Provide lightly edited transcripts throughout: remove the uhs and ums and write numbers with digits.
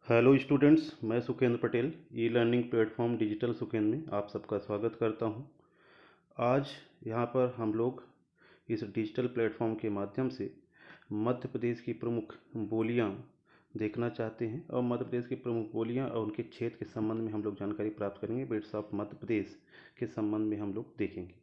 Hello students, मैं Sukhendra Patel e learning platform digital Sukhendra में आप सबका स्वागत करता हूं। आज यहां पर हम लोग इस डिजिटल प्लेटफॉर्म के माध्यम से मध्य प्रदेश की प्रमुख बोलियां देखना चाहते हैं और मध्य प्रदेश की प्रमुख बोलियां और उनके क्षेत्र के संबंध में हम लोग जानकारी प्राप्त करेंगे। बिट्स ऑफ मध्य प्रदेश के संबंध में हम लोग देखेंगे।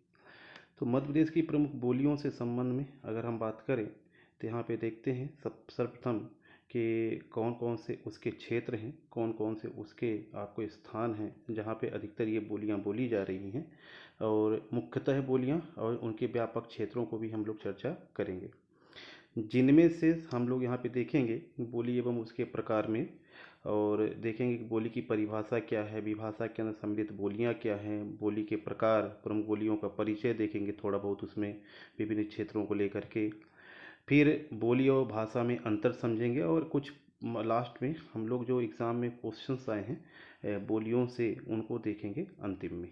तो मध्य प्रदेश की प्रमुख बोलियों से संबंध में अगर हम बात करें तो यहाँ पे देखते हैं सर्वप्रथम कि कौन कौन से उसके क्षेत्र हैं, कौन कौन से उसके आपको स्थान हैं जहाँ पे अधिकतर ये बोलियाँ बोली जा रही हैं, और मुख्यतः बोलियाँ और उनके व्यापक क्षेत्रों को भी हम लोग चर्चा करेंगे। जिनमें से हम लोग यहाँ पे देखेंगे बोली एवं उसके प्रकार में, और देखेंगे कि बोली की परिभाषा क्या है, विभाषा के अंदर सम्मिलित बोलियाँ क्या हैं, बोली के प्रकार, प्रमुख बोलियों का परिचय देखेंगे थोड़ा बहुत उसमें विभिन्न क्षेत्रों को लेकर के। फिर बोली और भाषा में अंतर समझेंगे, और कुछ लास्ट में हम लोग जो एग्ज़ाम में क्वेश्चंस आए हैं बोलियों से उनको देखेंगे अंतिम में।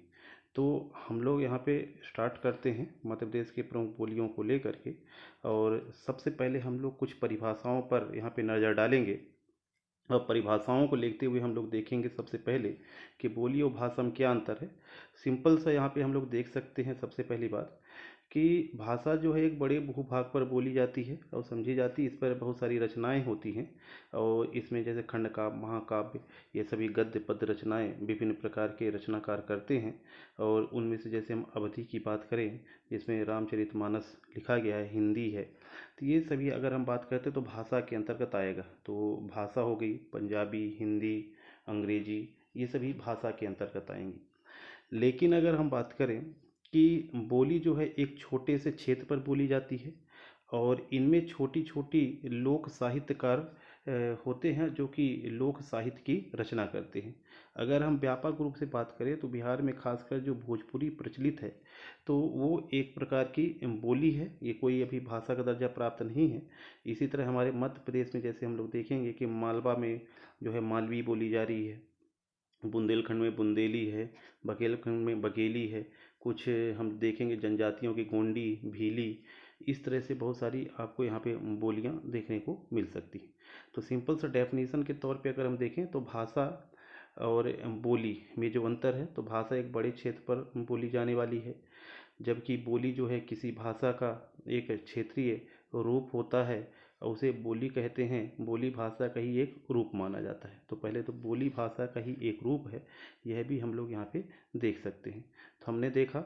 तो हम लोग यहाँ पे स्टार्ट करते हैं मध्य प्रदेश के प्रमुख बोलियों को लेकर के, और सबसे पहले हम लोग कुछ परिभाषाओं पर यहाँ पे नज़र डालेंगे। और परिभाषाओं को लेते हुए हम लोग देखेंगे सबसे पहले कि बोली और भाषा में क्या अंतर है। सिंपल सा यहाँ पे हम लोग देख सकते हैं सबसे पहली बात कि भाषा जो है एक बड़े भूभाग पर बोली जाती है और समझी जाती है। इस पर बहुत सारी रचनाएं होती हैं, और इसमें जैसे खंड काव्य, महाकाव्य, ये सभी गद्य पद्य रचनाएं विभिन्न प्रकार के रचनाकार करते हैं। और उनमें से जैसे हम अवधि की बात करें जिसमें रामचरितमानस लिखा गया है, हिंदी है, तो ये सभी अगर हम बात करते तो भाषा के अंतर्गत आएगा। तो भाषा हो गई पंजाबी, हिंदी, अंग्रेजी, ये सभी भाषा के अंतर्गत आएंगी। लेकिन अगर हम बात करें कि बोली जो है एक छोटे से क्षेत्र पर बोली जाती है, और इनमें छोटी छोटी लोक साहित्यकार होते हैं जो कि लोक साहित्य की रचना करते हैं। अगर हम व्यापक रूप से बात करें तो बिहार में खासकर जो भोजपुरी प्रचलित है, तो वो एक प्रकार की बोली है, ये कोई अभी भाषा का दर्जा प्राप्त नहीं है। इसी तरह हमारे मध्य प्रदेश में जैसे हम लोग देखेंगे कि मालवा में जो है मालवी बोली जा रही है, बुंदेलखंड में बुंदेली है, बघेलखंड में बघेली है, कुछ हम देखेंगे जनजातियों की गोंडी, भीली, इस तरह से बहुत सारी आपको यहाँ पे बोलियाँ देखने को मिल सकती हैं। तो सिंपल सा डेफिनेशन के तौर पे अगर हम देखें तो भाषा और बोली में जो अंतर है, तो भाषा एक बड़े क्षेत्र पर बोली जाने वाली है, जबकि बोली जो है किसी भाषा का एक क्षेत्रीय रूप होता है और उसे बोली कहते हैं। बोली भाषा का ही एक रूप माना जाता है। तो पहले तो बोली भाषा का ही एक रूप है, यह भी हम लोग यहाँ पे देख सकते हैं। तो हमने देखा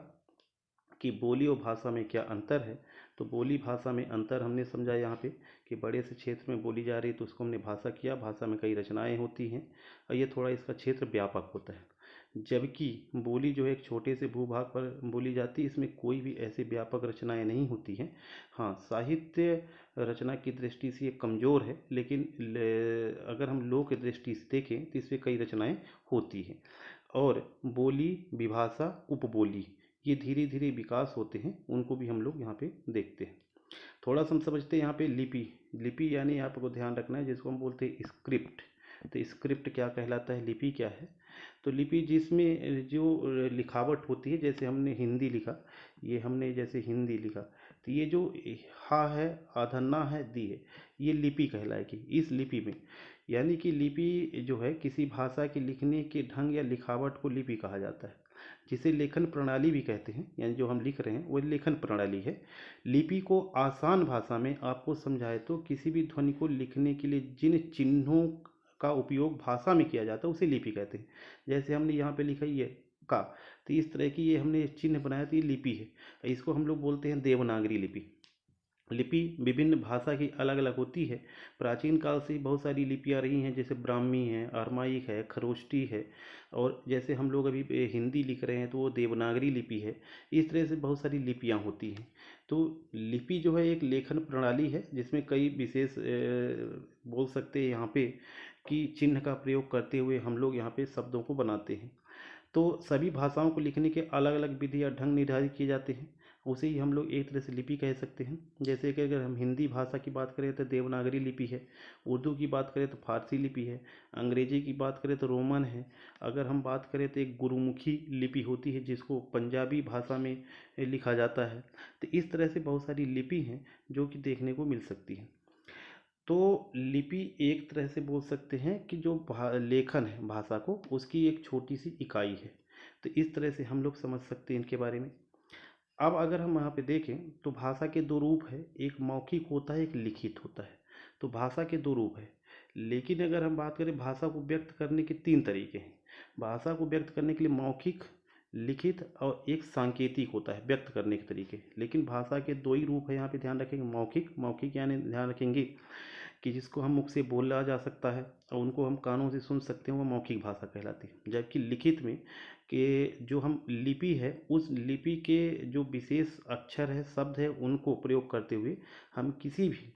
कि बोली और भाषा में क्या अंतर है। तो बोली भाषा में अंतर हमने समझा यहाँ पे कि बड़े से क्षेत्र में बोली जा रही है तो उसको हमने भाषा किया। भाषा में कई रचनाएं होती हैं और ये थोड़ा इसका क्षेत्र व्यापक होता है, जबकि बोली जो है एक छोटे से भूभाग पर बोली जाती है, इसमें कोई भी ऐसी व्यापक रचनाएं नहीं होती हैं। हाँ, साहित्य रचना की दृष्टि से ये कमज़ोर है, लेकिन अगर हम लोक की दृष्टि से देखें तो इसमें कई रचनाएं होती हैं। और बोली, विभाषा, उपबोली, ये धीरे धीरे विकास होते हैं, उनको भी हम लोग यहाँ पे देखते हैं। थोड़ा सा हम समझते हैं यहाँ पे लिपि। लिपि यानी आपको ध्यान रखना है जिसको हम बोलते हैं स्क्रिप्ट। तो स्क्रिप्ट क्या कहलाता है, लिपि क्या है। तो लिपि जिसमें जो लिखावट होती है, जैसे हमने हिंदी लिखा, ये हमने जैसे हिंदी लिखा, तो ये जो हा है, आधा है, दी है, ये लिपि कहलाएगी इस लिपि में। यानी कि लिपि जो है किसी भाषा के लिखने के ढंग या लिखावट को लिपि कहा जाता है, जिसे लेखन प्रणाली भी कहते हैं। यानी जो हम लिख रहे हैं वो लेखन प्रणाली है। लिपि को आसान भाषा में आपको समझाए तो किसी भी ध्वनि को लिखने के लिए जिन चिन्हों का उपयोग भाषा में किया जाता है उसे लिपि कहते हैं। जैसे हमने यहाँ पे लिखा ही है का, तो इस तरह की ये हमने चिन्ह बनाया तो ये लिपि है। इसको हम लोग बोलते हैं देवनागरी लिपि। लिपि विभिन्न भाषा की अलग अलग होती है। प्राचीन काल से बहुत सारी लिपियाँ रही हैं, जैसे ब्राह्मी है, अरमाइक है, खरोष्टी है, और जैसे हम लोग अभी हिंदी लिख रहे हैं तो वो देवनागरी लिपि है। इस तरह से बहुत सारी लिपियाँ होती हैं। तो लिपि जो है एक लेखन प्रणाली है जिसमें कई विशेष बोल सकते हैं यहाँ पे कि चिन्ह का प्रयोग करते हुए हम लोग यहाँ पे शब्दों को बनाते हैं। तो सभी भाषाओं को लिखने के अलग अलग विधि या ढंग निर्धारित किए जाते हैं, उसे ही हम लोग एक तरह से लिपि कह सकते हैं। जैसे कि अगर हम हिंदी भाषा की बात करें तो देवनागरी लिपि है, उर्दू की बात करें तो फारसी लिपि है, अंग्रेजी की बात करें तो रोमन है, अगर हम बात करें तो एक गुरुमुखी लिपि होती है जिसको पंजाबी भाषा में लिखा जाता है। तो इस तरह से बहुत सारी लिपि हैं जो कि देखने को मिल सकती हैं। तो लिपि एक तरह से बोल सकते हैं कि जो लेखन है भाषा को, उसकी एक छोटी सी इकाई है। तो इस तरह से हम लोग समझ सकते हैं इनके बारे में। अब अगर हम यहाँ पे देखें तो भाषा के दो रूप है, एक मौखिक होता है, एक लिखित होता है। तो भाषा के दो रूप है, लेकिन अगर हम बात करें भाषा को व्यक्त करने के तीन तरीके हैं। भाषा को व्यक्त करने के लिए मौखिक, लिखित और एक सांकेतिक होता है व्यक्त करने के तरीके। लेकिन भाषा के दो ही रूप है, यहाँ पे ध्यान रखेंगे। मौखिक, मौखिक यानी ध्यान रखेंगे कि जिसको हम मुख से बोला जा सकता है और उनको हम कानों से सुन सकते हैं, वो मौखिक भाषा कहलाती है। जबकि लिखित में कि जो हम लिपि है, उस लिपि के जो विशेष अक्षर है, शब्द है, उनको प्रयोग करते हुए हम किसी भी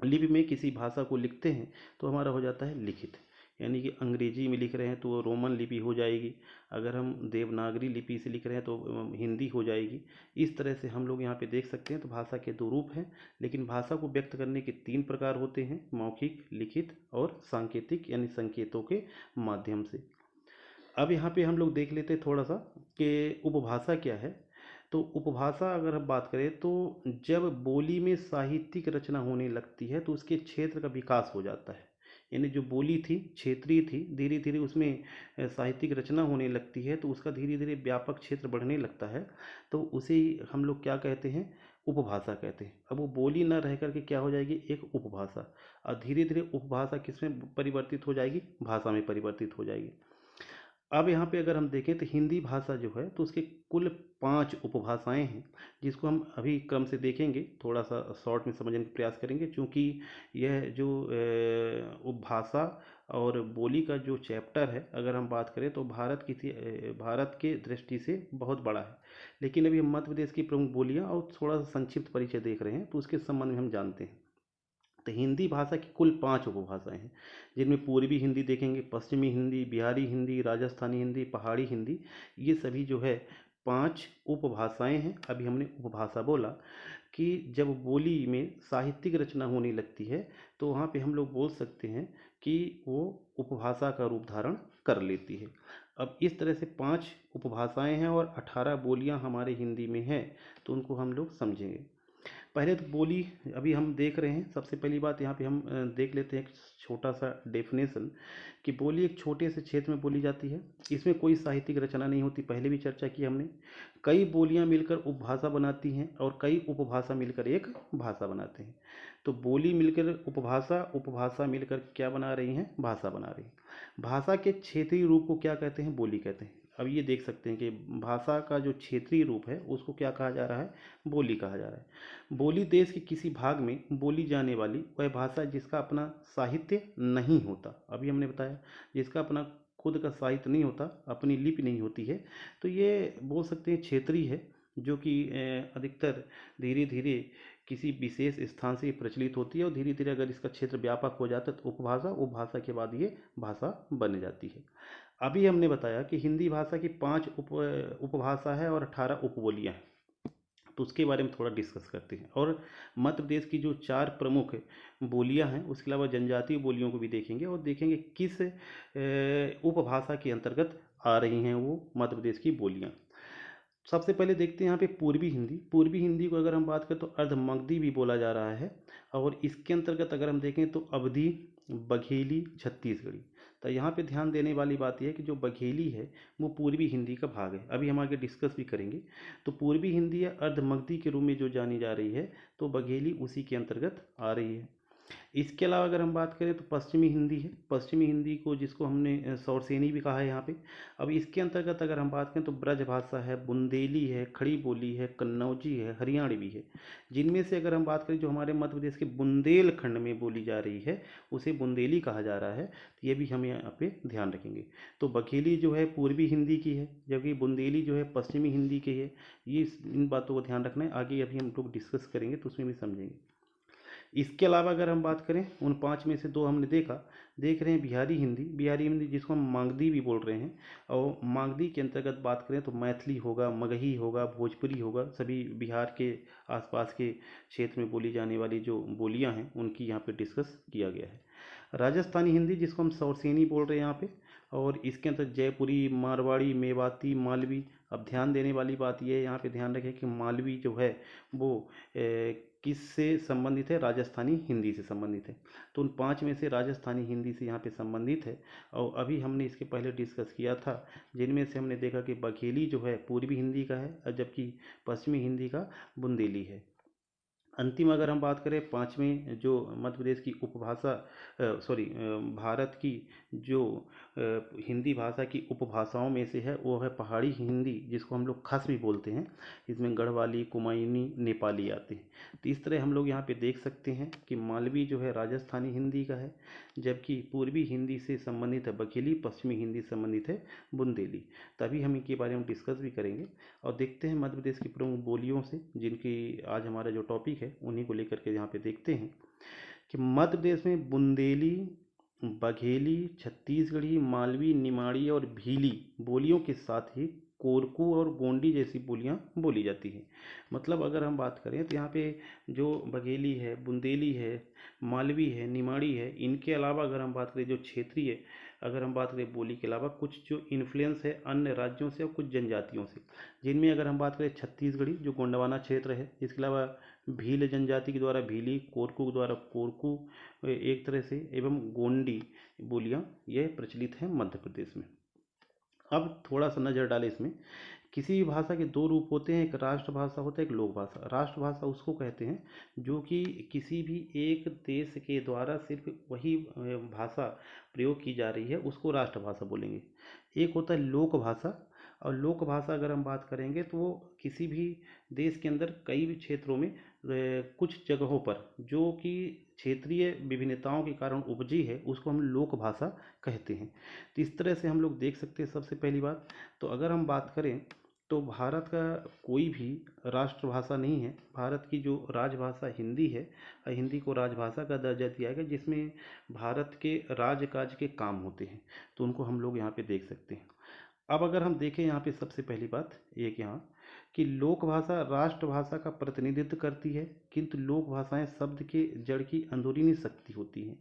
लिपि में किसी भाषा को लिखते हैं तो हमारा हो जाता है लिखित। यानी कि अंग्रेजी में लिख रहे हैं तो वो रोमन लिपि हो जाएगी, अगर हम देवनागरी लिपि से लिख रहे हैं तो हिंदी हो जाएगी। इस तरह से हम लोग यहाँ पे देख सकते हैं। तो भाषा के दो रूप हैं, लेकिन भाषा को व्यक्त करने के तीन प्रकार होते हैं, मौखिक, लिखित और सांकेतिक यानी संकेतों के माध्यम से। अब यहाँ पे हम लोग देख लेते हैं थोड़ा सा कि उपभाषा क्या है। तो उपभाषा अगर हम बात करें तो जब बोली में साहित्यिक रचना होने लगती है तो उसके क्षेत्र का विकास हो जाता है। यानी जो बोली थी, क्षेत्रीय थी, धीरे धीरे उसमें साहित्यिक रचना होने लगती है तो उसका धीरे धीरे व्यापक क्षेत्र बढ़ने लगता है। तो उसे हम लोग क्या कहते हैं, उपभाषा कहते हैं। अब वो बोली न रह करके क्या हो जाएगी, एक उपभाषा। और धीरे धीरे उपभाषा किसमें परिवर्तित हो जाएगी, भाषा में परिवर्तित हो जाएगी। अब यहाँ पे अगर हम देखें तो हिंदी भाषा जो है तो उसके कुल 5 उपभाषाएं हैं, जिसको हम अभी क्रम से देखेंगे, थोड़ा सा शॉर्ट में समझने का प्रयास करेंगे। क्योंकि यह जो उपभाषा और बोली का जो चैप्टर है, अगर हम बात करें तो भारत के दृष्टि से बहुत बड़ा है। लेकिन अभी हम मध्य प्रदेश की प्रमुख बोलियां और थोड़ा सा संक्षिप्त परिचय देख रहे हैं, तो उसके संबंध में हम जानते हैं। तो हिंदी भाषा की कुल 5 उपभाषाएं हैं, जिनमें पूर्वी हिंदी देखेंगे, पश्चिमी हिंदी, बिहारी हिंदी, राजस्थानी हिंदी, पहाड़ी हिंदी। ये सभी जो है 5 उपभाषाएं हैं। अभी हमने उपभाषा बोला कि जब बोली में साहित्यिक रचना होने लगती है तो वहाँ पे हम लोग बोल सकते हैं कि वो उपभाषा का रूप धारण कर लेती है। अब इस तरह से 5 उपभाषाएं हैं और 18 बोलियां हमारे हिंदी में हैं, तो उनको हम लोग समझेंगे। पहले तो बोली अभी हम देख रहे हैं। सबसे पहली बात यहाँ पे हम देख लेते हैं एक छोटा सा डेफिनेशन कि बोली एक छोटे से क्षेत्र में बोली जाती है, इसमें कोई साहित्यिक रचना नहीं होती। पहले भी चर्चा की हमने। कई बोलियाँ मिलकर उपभाषा बनाती हैं और कई उपभाषा मिलकर एक भाषा बनाते हैं। तो बोली मिलकर उपभाषा, उपभाषा मिलकर क्या बना रही हैं, भाषा बना रही हैं। भाषा के क्षेत्रीय रूप को क्या कहते हैं, बोली कहते हैं। अब ये देख सकते हैं कि भाषा का जो क्षेत्रीय रूप है उसको क्या कहा जा रहा है, बोली कहा जा रहा है। बोली देश के किसी भाग में बोली जाने वाली वह भाषा जिसका अपना साहित्य नहीं होता। अभी हमने बताया, जिसका अपना खुद का साहित्य नहीं होता, अपनी लिपि नहीं होती है, तो ये बोल सकते हैं क्षेत्रीय है, जो कि अधिकतर धीरे धीरे किसी विशेष स्थान से प्रचलित होती है और धीरे धीरे अगर इसका क्षेत्र व्यापक हो जाता है तो उपभाषा, उपभाषा के बाद ये भाषा बन जाती है। अभी हमने बताया कि हिंदी भाषा की 5 उपभाषा है और 18 उपबोलियाँ हैं। तो उसके बारे में थोड़ा डिस्कस करते हैं। और मध्य प्रदेश की जो 4 प्रमुख बोलियां हैं, उसके अलावा जनजातीय बोलियों को भी देखेंगे और देखेंगे किस उपभाषा के अंतर्गत आ रही हैं वो मध्य प्रदेश की बोलियां। सबसे पहले देखते हैं यहाँ पे पूर्वी हिंदी। पूर्वी हिंदी को अगर हम बात करें तो अर्धमगधी भी बोला जा रहा है। और इसके अंतर्गत अगर हम देखें तो अवधी, बघेली, छत्तीसगढ़ी। तो यहाँ पे ध्यान देने वाली बात यह है कि जो बघेली है वो पूर्वी हिंदी का भाग है। अभी हम आगे डिस्कस भी करेंगे। तो पूर्वी हिंदी या अर्धमगधी के रूप में जो जानी जा रही है, तो बघेली उसी के अंतर्गत आ रही है। इसके अलावा अगर हम बात करें तो पश्चिमी हिंदी है। पश्चिमी हिंदी को जिसको हमने सौरसेनी भी कहा है यहाँ पे। अब इसके अंतर्गत अगर हम बात करें तो ब्रज भाषा है, बुंदेली है, खड़ी बोली है, कन्नौजी है, हरियाणवी है। जिनमें से अगर हम बात करें जो हमारे मध्य प्रदेश के बुंदेलखंड में बोली जा रही है, उसे बुंदेली कहा जा रहा है। तो ये भी हम यहाँ पे ध्यान रखेंगे। तो बघेली जो है पूर्वी हिंदी की है, जबकि बुंदेली जो है पश्चिमी हिंदी की है। ये इन बातों को ध्यान रखना है, आगे अभी हम लोग डिस्कस करेंगे तो उसमें भी समझेंगे। इसके अलावा अगर हम बात करें, उन 5 में से 2 हमने देख रहे हैं बिहारी हिंदी। बिहारी हिंदी जिसको हम मागधी भी बोल रहे हैं। और मागधी के अंतर्गत बात करें तो मैथिली होगा, मगही होगा, भोजपुरी होगा। सभी बिहार के आसपास के क्षेत्र में बोली जाने वाली जो बोलियां हैं उनकी यहाँ पे डिस्कस किया गया है। राजस्थानी हिंदी जिसको हम सौरसेनी बोल रहे हैं यहाँ पे। और इसके अंदर जयपुरी, मारवाड़ी, मेवाती, मालवी। अब ध्यान देने वाली बात यह है, यहाँ पे ध्यान रखें कि मालवी जो है वो किससे संबंधित है? राजस्थानी हिंदी से संबंधित है। तो उन 5 में से राजस्थानी हिंदी से यहाँ पे संबंधित है। और अभी हमने इसके पहले डिस्कस किया था, जिनमें से हमने देखा कि बघेली जो है पूर्वी हिंदी का है, और जबकि पश्चिमी हिंदी का बुंदेली है। अंतिम अगर हम बात करें 5वें जो मध्य प्रदेश की उपभाषा भारत की जो हिंदी भाषा की उपभाषाओं में से है, वो है पहाड़ी हिंदी, जिसको हम लोग खस भी बोलते हैं। इसमें गढ़वाली, कुमायूनी, नेपाली आते हैं। तो इस तरह हम लोग यहाँ पे देख सकते हैं कि मालवी जो है राजस्थानी हिंदी का है, जबकि पूर्वी हिंदी से संबंधित है बघेली, पश्चिमी हिंदी से संबंधित है बुंदेली। तभी हम इनके बारे में डिस्कस भी करेंगे और देखते हैं मध्य प्रदेश की प्रमुख बोलियों से, जिनकी आज हमारा जो टॉपिक है उन्हीं को लेकर के यहाँ पे देखते हैं कि मध्य प्रदेश में बुंदेली, बघेली, छत्तीसगढ़ी, मालवी, निमाड़ी और भीली बोलियों के साथ ही कोरकू और गोंडी जैसी बोलियां बोली जाती हैं। मतलब अगर हम बात करें तो यहाँ पे जो बघेली है, बुंदेली है, मालवी है, निमाड़ी है, इनके अलावा अगर हम बात करें जो क्षेत्रीय, अगर हम बात करें बोली के अलावा कुछ जो इन्फ्लुएंस है अन्य राज्यों से और कुछ जनजातियों से, जिनमें अगर हम बात करें छत्तीसगढ़ी जो गोंडवाना क्षेत्र है, इसके अलावा भील जनजाति के द्वारा भीली, कोरकू के द्वारा कोरकू एक तरह से, एवं गोंडी बोलियाँ यह प्रचलित हैं मध्य प्रदेश में। अब थोड़ा सा नज़र डालें इसमें। किसी भी भाषा के दो रूप होते हैं, एक राष्ट्रभाषा होता है, एक लोक भाषा। राष्ट्रभाषा उसको कहते हैं जो कि किसी भी एक देश के द्वारा सिर्फ वही भाषा प्रयोग की जा रही है, उसको राष्ट्रभाषा बोलेंगे। एक होता है लोक भाषा, और लोक भाषा अगर हम बात करेंगे तो वो किसी भी देश के अंदर कई भी क्षेत्रों में कुछ जगहों पर जो कि क्षेत्रीय विभिन्नताओं के कारण उपजी है, उसको हम लोक भाषा कहते हैं। तो इस तरह से हम लोग देख सकते हैं। सबसे पहली बात तो अगर हम बात करें तो भारत का कोई भी राष्ट्रभाषा नहीं है। भारत की जो राजभाषा हिंदी है, हिंदी को राजभाषा का दर्जा दिया गया, जिसमें भारत के राजकाज के काम होते हैं, तो उनको हम लोग यहाँ पे देख सकते हैं। अब अगर हम देखें यहाँ पे सबसे पहली बात एक यहाँ कि लोक भाषा राष्ट्रभाषा का प्रतिनिधित्व करती है, किंतु लोक भाषाएं शब्द के जड़ की अंदरूनी शक्ति होती हैं।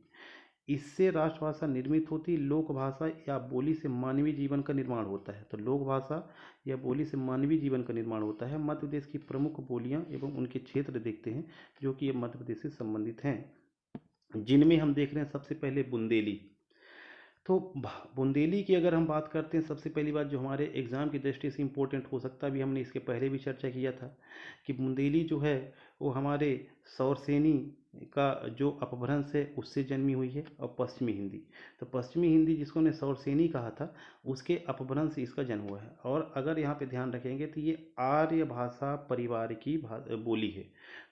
इससे राष्ट्रभाषा निर्मित होती। लोक भाषा या बोली से मानवीय जीवन का निर्माण होता है। तो लोक भाषा या बोली से मानवीय जीवन का निर्माण होता है। मध्य प्रदेश की प्रमुख बोलियां एवं उनके क्षेत्र देखते हैं जो कि ये मध्य प्रदेश से संबंधित हैं, जिनमें हम देख रहे हैं सबसे पहले बुंदेली। तो बुंदेली की अगर हम बात करते हैं, सबसे पहली बात जो हमारे एग्ज़ाम की दृष्टि से इम्पोर्टेंट हो सकता है, अभी हमने इसके पहले भी चर्चा किया था कि बुंदेली जो है वो हमारे सौरसेनी का जो अपभ्रंश है उससे जन्मी हुई है। और पश्चिमी हिंदी, तो पश्चिमी हिंदी जिसको ने सौरसेनी कहा था, उसके अपभ्रंश से इसका जन्म हुआ है। और अगर यहाँ पे ध्यान रखेंगे तो ये आर्य भाषा परिवार की बोली है।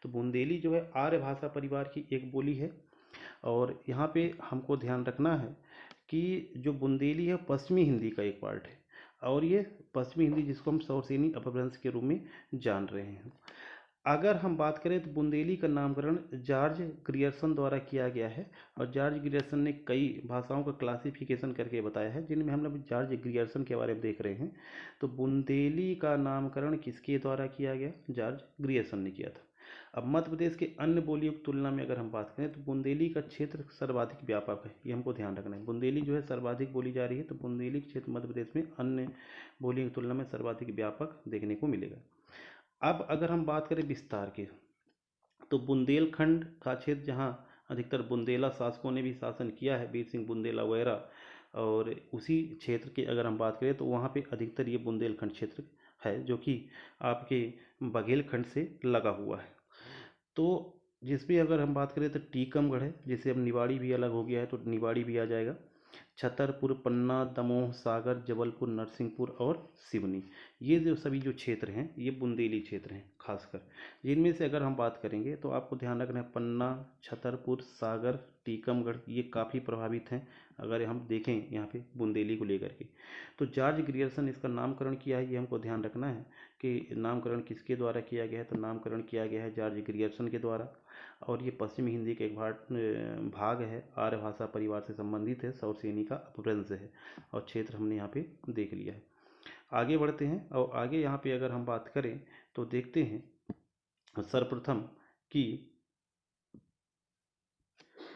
तो बुंदेली जो है आर्य भाषा परिवार की एक बोली है। और यहाँ पे हमको ध्यान रखना है कि जो बुंदेली है पश्चिमी हिंदी का एक पार्ट है, और ये पश्चिमी हिंदी जिसको हम सौरसेनी अपभ्रंश के रूप में जान रहे हैं। अगर हम बात करें तो बुंदेली का नामकरण जॉर्ज ग्रियर्सन द्वारा किया गया है। और जॉर्ज ग्रियर्सन ने कई भाषाओं का क्लासिफिकेशन करके बताया है, जिनमें हम लोग जॉर्ज ग्रियर्सन के बारे में देख रहे हैं। तो बुंदेली का नामकरण किसके द्वारा किया गया? जॉर्ज ग्रियर्सन ने किया था। अब मध्य प्रदेश के अन्य बोलियों की तुलना में अगर हम बात करें तो बुंदेली का क्षेत्र सर्वाधिक व्यापक है, ये हमको ध्यान रखना है। बुंदेली जो है सर्वाधिक बोली जा रही है, तो बुंदेली क्षेत्र मध्य प्रदेश में अन्य बोलियों की तुलना में सर्वाधिक व्यापक देखने को मिलेगा। अब अगर हम बात करें विस्तार की, तो बुंदेलखंड का क्षेत्र जहाँ अधिकतर बुंदेला शासकों ने भी शासन किया है, वीर सिंह बुंदेला वगैरह, और उसी क्षेत्र की अगर हम बात करें तो वहाँ पे अधिकतर ये बुंदेलखंड क्षेत्र है, जो कि आपके बघेलखंड से लगा हुआ है। तो जिस भी अगर हम बात करें तो टीकमगढ़ है, जिसे अब निवाड़ी भी अलग हो गया है, तो निवाड़ी भी आ जाएगा। छतरपुर, पन्ना, दमोह, सागर, जबलपुर, नरसिंहपुर और सिवनी, ये जो सभी जो क्षेत्र हैं ये बुंदेली क्षेत्र हैं खासकर। जिनमें से अगर हम बात करेंगे तो आपको ध्यान रखना है पन्ना, छतरपुर, सागर, टीकमगढ़ ये काफ़ी प्रभावित हैं अगर हम देखें यहाँ पे बुंदेली को लेकर के। तो जॉर्ज ग्रियर्सन इसका नामकरण किया है, ये हमको ध्यान रखना है कि नामकरण किसके द्वारा किया गया है। तो नामकरण किया गया है जॉर्ज ग्रियर्सन के द्वारा। और ये पश्चिमी हिंदी का एक भाग है, आर्य भाषा परिवार से संबंधित है, सौरसेनी का अपभ्रंश है। और क्षेत्र हमने यहाँ पे देख लिया है। आगे बढ़ते हैं और आगे यहाँ पे अगर हम बात करें तो देखते हैं सर्वप्रथम कि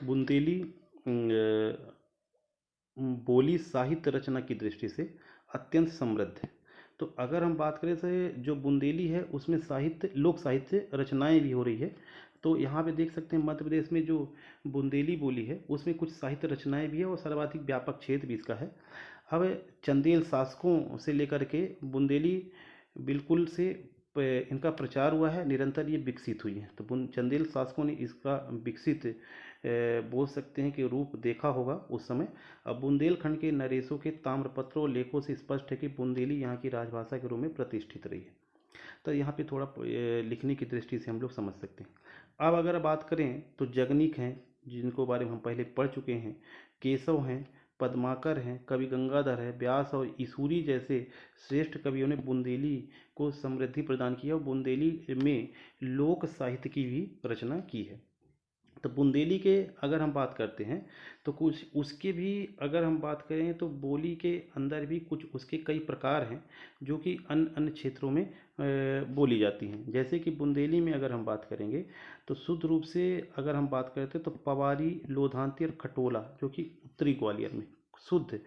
बुंदेली बोली साहित्य रचना की दृष्टि से अत्यंत समृद्ध है। तो अगर हम बात करें तो जो बुंदेली है उसमें साहित्य, लोक साहित्य रचनाएं भी हो रही है। तो यहाँ पे देख सकते हैं मध्य प्रदेश में जो बुंदेली बोली है उसमें कुछ साहित्य रचनाएं भी है और सर्वाधिक व्यापक क्षेत्र भी इसका है। अब चंदेल शासकों से लेकर के बुंदेली बिल्कुल से इनका प्रचार हुआ है, निरंतर ये विकसित हुई है। तो चंदेल शासकों ने इसका विकसित बोल सकते हैं कि रूप देखा होगा उस समय। अब बुंदेलखंड के नरेशों के ताम्रपत्रों और लेखों से स्पष्ट है कि बुंदेली यहाँ की राजभाषा के रूप में प्रतिष्ठित रही है। तो यहाँ पे थोड़ा लिखने की दृष्टि से हम लोग समझ सकते हैं। अब अगर बात करें तो जगनीक हैं, जिनको बारे में हम पहले पढ़ चुके हैं, केशव हैं, पद्माकर हैं, कवि गंगाधर है, व्यास और ईसूरी जैसे श्रेष्ठ कवियों ने बुंदेली को समृद्धि प्रदान किया और बुंदेली में लोक साहित्य की भी रचना की है। तो बुंदेली के अगर हम बात करते हैं तो कुछ उसके भी अगर हम बात करें तो बोली के अंदर भी कुछ उसके कई प्रकार हैं जो कि अन्य अन्य क्षेत्रों में बोली जाती हैं। जैसे कि बुंदेली में अगर हम बात करेंगे तो शुद्ध रूप से अगर हम बात करते हैं तो पवारी, लोधांती और खटोला जो कि उत्तरी ग्वालियर में शुद्ध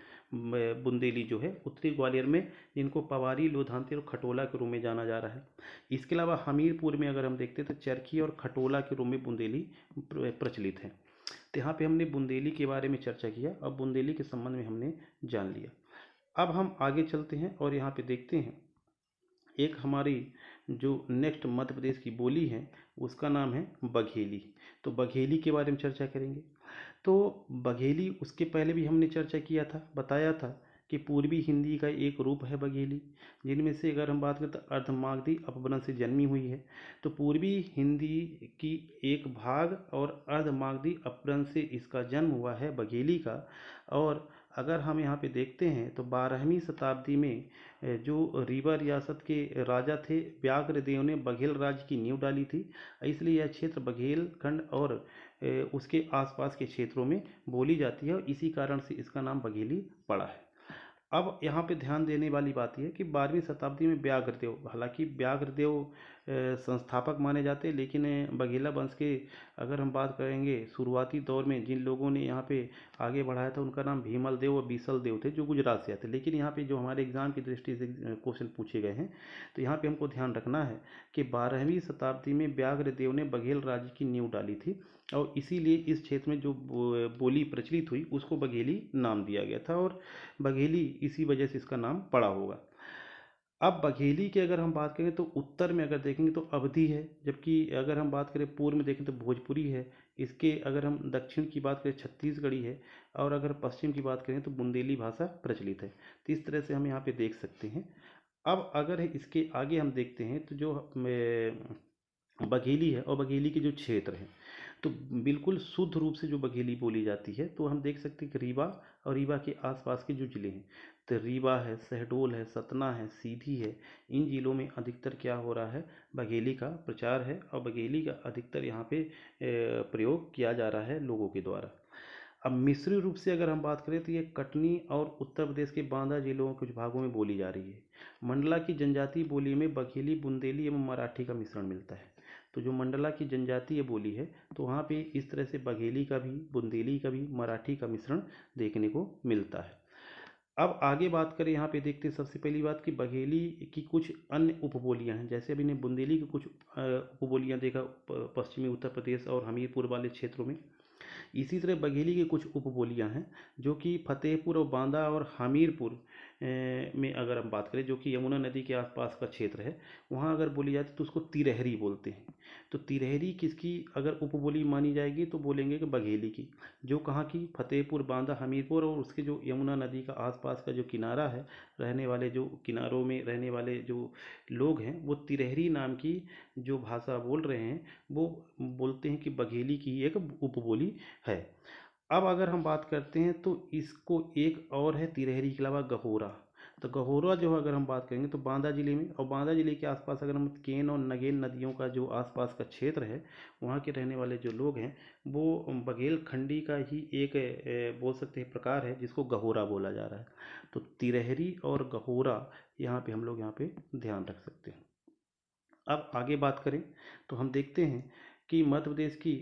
बुंदेली जो है उत्तरी ग्वालियर में, जिनको पवारी, लोधांती और खटोला के रूप में जाना जा रहा है। इसके अलावा हमीरपुर में अगर हम देखते हैं तो चरखी और खटोला के रूप में बुंदेली प्रचलित है। तो यहाँ पे हमने बुंदेली के बारे में चर्चा किया, अब बुंदेली के संबंध में हमने जान लिया। अब हम आगे चलते हैं और यहाँ पे देखते हैं एक हमारी जो नेक्स्ट मध्य प्रदेश की बोली है उसका नाम है बघेली। तो बघेली के बारे में चर्चा करेंगे। तो बघेली उसके पहले भी हमने चर्चा किया था, बताया था कि पूर्वी हिंदी का एक रूप है बघेली, जिनमें से अगर हम बात करें तो अर्धमागधी अपभ्रंश से जन्मी हुई है। तो पूर्वी हिंदी की एक भाग और अर्धमागधी अपभ्रंश से इसका जन्म हुआ है बघेली का। और अगर हम यहाँ पे देखते हैं तो 12वीं शताब्दी में जो रीवा रियासत के राजा थे व्याघ्रदेव ने बघेल राज्य की नींव डाली थी। इसलिए यह क्षेत्र बघेलखंड और उसके आसपास के क्षेत्रों में बोली जाती है और इसी कारण से इसका नाम बघेली पड़ा है। अब यहाँ पे ध्यान देने वाली बात यह है कि 12वीं शताब्दी में व्याघ्रदेव, हालांकि व्याघ्रदेव संस्थापक माने जाते हैं, लेकिन बघेला वंश के अगर हम बात करेंगे शुरुआती दौर में जिन लोगों ने यहाँ पे आगे बढ़ाया था उनका नाम भीमल देव और बीसल देव थे जो गुजरात से आए थे। लेकिन यहाँ पे जो हमारे एग्जाम की दृष्टि से क्वेश्चन पूछे गए हैं तो यहाँ पे हमको ध्यान रखना है कि 12वीं शताब्दी में व्याघ्रदेव ने बघेल राज्य की नींव डाली थी और इसीलिए इस क्षेत्र में जो बोली प्रचलित हुई उसको बघेली नाम दिया गया था और बघेली इसी वजह से इसका नाम पड़ा होगा। अब बघेली की अगर हम बात करें तो उत्तर में अगर देखेंगे तो अवधी है, जबकि अगर हम बात करें पूर्व में देखें तो भोजपुरी है। इसके अगर हम दक्षिण की बात करें छत्तीसगढ़ी है और अगर पश्चिम की बात करें तो बुंदेली भाषा प्रचलित है। तो इस तरह से हम यहाँ पे देख सकते हैं। अब अगर इसके आगे हम देखते हैं तो जो बघेली है और बघेली के जो क्षेत्र हैं तो बिल्कुल शुद्ध रूप से जो बघेली बोली जाती है तो हम देख सकते हैं कि रीवा और रीवा के आसपास के जो ज़िले हैं तो रीवा है, शहडोल है, सतना है, सीधी है, इन ज़िलों में अधिकतर क्या हो रहा है बघेली का प्रचार है और बघेली का अधिकतर यहाँ पे प्रयोग किया जा रहा है लोगों के द्वारा। अब मिश्रित रूप से अगर हम बात करें तो ये कटनी और उत्तर प्रदेश के बांदा जिलों के कुछ भागों में बोली जा रही है। मंडला की जनजातीय बोली में बघेली, बुंदेली एवं मराठी का मिश्रण मिलता है। तो जो मंडला की जनजातीय बोली है तो वहाँ पे इस तरह से बघेली का भी, बुंदेली का भी, मराठी का मिश्रण देखने को मिलता है। अब आगे बात करें यहाँ पे देखते हैं सबसे पहली बात कि बघेली की कुछ अन्य उपबोलियाँ हैं। जैसे अभी ने बुंदेली की कुछ उपबोलियाँ देखा पश्चिमी उत्तर प्रदेश और हमीरपुर वाले क्षेत्रों में। इसी तरह बघेली की कुछ उपबोलियाँ हैं जो कि फतेहपुर और बांदा और हमीरपुर में अगर हम बात करें जो कि यमुना नदी के आसपास का क्षेत्र है वहाँ अगर बोली जाती तो उसको तिरहरी बोलते हैं। तो तिरहरी किसकी अगर उपबोली मानी जाएगी तो बोलेंगे कि बघेली की, जो कहाँ की फतेहपुर, बांदा, हमीरपुर और उसके जो यमुना नदी का आसपास का जो किनारा है, रहने वाले जो किनारों में रहने वाले जो लोग हैं वो तिरहरी नाम की जो भाषा बोल रहे हैं वो बोलते हैं कि बघेली की एक उपबोली है। अब अगर हम बात करते हैं तो इसको एक और है तिरहरी के अलावा गहोरा। तो गहोरा जो है अगर हम बात करेंगे तो बांदा जिले में और बांदा जिले के आसपास अगर हम केन और नगेन नदियों का जो आसपास का क्षेत्र है वहाँ के रहने वाले जो लोग हैं वो बघेलखंडी का ही एक बोल सकते हैं प्रकार है जिसको गहोरा बोला जा रहा है। तो तिरहरी और गहोरा यहाँ पे हम लोग यहाँ पे ध्यान रख सकते हैं। अब आगे बात करें तो हम देखते हैं कि मध्य प्रदेश की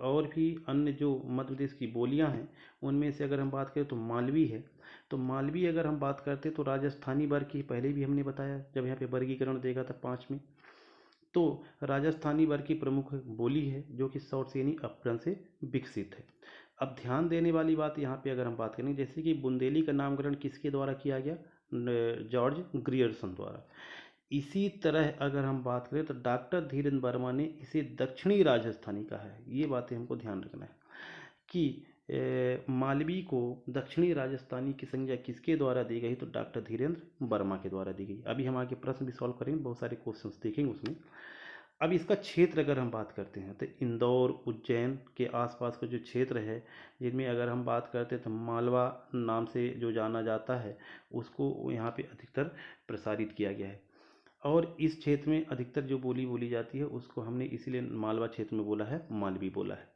और भी अन्य जो मध्य प्रदेश की बोलियां हैं उनमें से अगर हम बात करें तो मालवी है। तो मालवी अगर हम बात करते हैं तो राजस्थानी वर्ग की पहले भी हमने बताया जब यहाँ पे वर्गीकरण देखा था 5 में। तो राजस्थानी वर्ग की प्रमुख बोली है जो कि सौरसेनी अपभ्रंश से विकसित है। अब ध्यान देने वाली बात यहाँ पे अगर हम बात करें, जैसे कि बुंदेली का नामकरण किसके द्वारा किया गया, जॉर्ज ग्रियर्सन द्वारा। इसी तरह अगर हम बात करें तो डॉक्टर धीरेन्द्र वर्मा ने इसे दक्षिणी राजस्थानी कहा है। ये बातें हमको ध्यान रखना है कि मालवी को दक्षिणी राजस्थानी की संज्ञा किसके द्वारा दी गई, तो डॉक्टर धीरेन्द्र वर्मा के द्वारा दी गई। अभी हम आगे प्रश्न भी सॉल्व करेंगे, बहुत सारे क्वेश्चंस देखेंगे उसमें। अब इसका क्षेत्र अगर हम बात करते हैं तो इंदौर उज्जैन के आसपास का जो क्षेत्र है, जिनमें अगर हम बात करते हैं तो मालवा नाम से जो जाना जाता है उसको यहाँ पे अधिकतर प्रसारित किया गया है। और इस क्षेत्र में अधिकतर जो बोली बोली जाती है उसको हमने इसीलिए मालवा क्षेत्र में बोला है, मालवी बोला है।